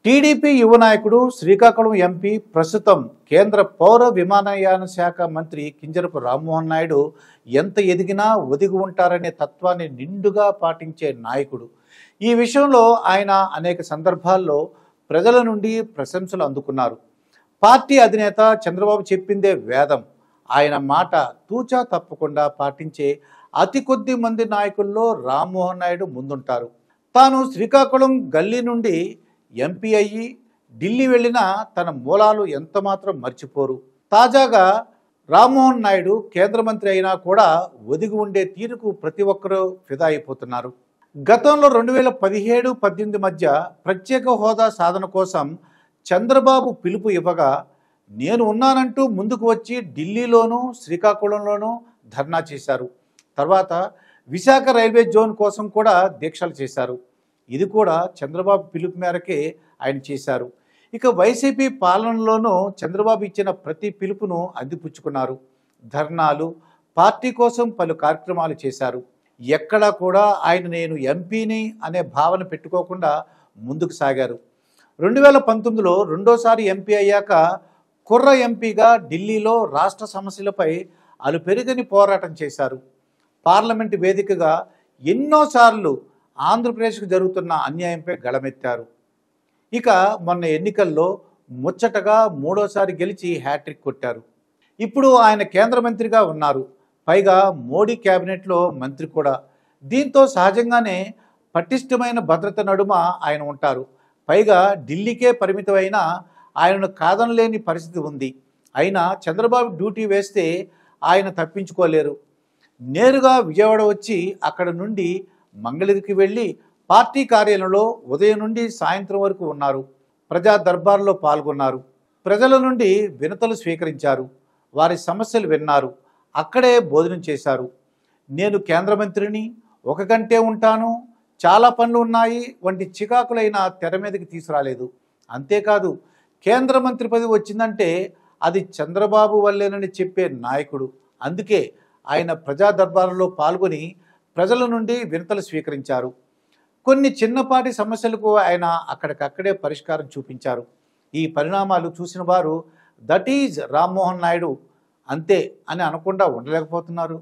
TDP యువ నాయకుడు Srikakulam MP ప్రస్తుతం కేంద్ర పౌర విమానయాన శాఖ మంత్రి కింజరపు రామ్మోహన్ నాయుడు ఎంత ఎదిగినా ఒదిగి ఉంటారనే తత్వాన్ని నిండుగా పాటించే నాయకుడు. ఈ విషయంలో ఆయన అనేక సందర్భాల్లో ప్రజల నుండి ప్రశంసలు అందుకున్నారు. పార్టీ అధినేత చంద్రబాబు చెప్పిందే వేదం. ఆయన మాట తూచా తప్పకుండా పాటించే అతి కొద్ది మంది నాయకుల్లో రామ్మోహన్ నాయుడు ముందుంటారు. తాను శ్రీకాకుళం గల్లీ నుండి ఎంపీ అయ్యి ఢిల్లీ వెళ్ళిన తన మూలాలు ఎంతమాత్రం మర్చిపోరు. తాజాగా రామ్మోహన్ నాయుడు కేంద్ర మంత్రి అయినా కూడా ఒదిగి ఉండే తీరుకు ప్రతి ఒక్కరూ ఫిదా అయిపోతున్నారు. గతంలో 2017-18 మధ్య ప్రత్యేక హోదా సాధన కోసం చంద్రబాబు పిలుపు ఇవ్వగా నేను ఉన్నానంటూ ముందుకు వచ్చి ఢిల్లీలోనూ శ్రీకాకుళంలోనూ ధర్నా చేశారు. తర్వాత విశాఖ రైల్వే జోన్ కోసం కూడా దీక్షలు చేశారు. ఇది కూడా చంద్రబాబు పిలుపు మేరకే ఆయన చేశారు. ఇక వైసీపీ పాలనలోనూ చంద్రబాబు ఇచ్చిన ప్రతి పిలుపును అందిపుచ్చుకున్నారు. ధర్నాలు, పార్టీ కోసం పలు కార్యక్రమాలు చేశారు. ఎక్కడా కూడా ఆయన నేను ఎంపీని అనే భావన పెట్టుకోకుండా ముందుకు సాగారు. 2019లో రెండోసారి ఎంపీ అయ్యాక కుర్ర ఎంపీగా ఢిల్లీలో రాష్ట్ర సమస్యలపై అలుపెరుగని పోరాటం చేశారు. పార్లమెంటు వేదికగా ఎన్నోసార్లు ఆంధ్రప్రదేశ్కు జరుగుతున్న అన్యాయంపై గళమెత్తారు. ఇక మొన్న ఎన్నికల్లో ముచ్చటగా మూడోసారి గెలిచి హ్యాట్రిక్ కొట్టారు. ఇప్పుడు ఆయన కేంద్ర మంత్రిగా ఉన్నారు. పైగా మోడీ క్యాబినెట్లో మంత్రి కూడా. దీంతో సహజంగానే పటిష్టమైన భద్రత నడుమ ఆయన ఉంటారు. పైగా ఢిల్లీకే పరిమితమైన ఆయనను కాదనలేని పరిస్థితి ఉంది. అయినా చంద్రబాబు డ్యూటీ వేస్తే ఆయన తప్పించుకోలేరు. నేరుగా విజయవాడ వచ్చి అక్కడ నుండి మంగళగిరికి వెళ్ళి పార్టీ కార్యాలయంలో ఉదయం నుండి సాయంత్రం వరకు ఉన్నారు. ప్రజా దర్బార్లో పాల్గొన్నారు. ప్రజల నుండి వినతులు స్వీకరించారు. వారి సమస్యలు విన్నారు. అక్కడే భోజనం చేశారు. నేను కేంద్ర మంత్రిని, 1 గంటే ఉంటాను, చాలా పనులు ఉన్నాయి వంటి చికాకులైన తెర మీదకి తీసుకురాలేదు. అంతేకాదు, కేంద్ర మంత్రి పదవి వచ్చిందంటే అది చంద్రబాబు వల్లేనని చెప్పే నాయకుడు. అందుకే ఆయన ప్రజా దర్బారులో పాల్గొని ప్రజల నుండి వినతులు స్వీకరించారు. కొన్ని చిన్నపాటి సమస్యలకు ఆయన అక్కడికక్కడే పరిష్కారం చూపించారు. ఈ పరిణామాలు చూసిన వారు దట్ ఈజ్ రామ్మోహన్ నాయుడు అంతే అని అనకుండా ఉండలేకపోతున్నారు.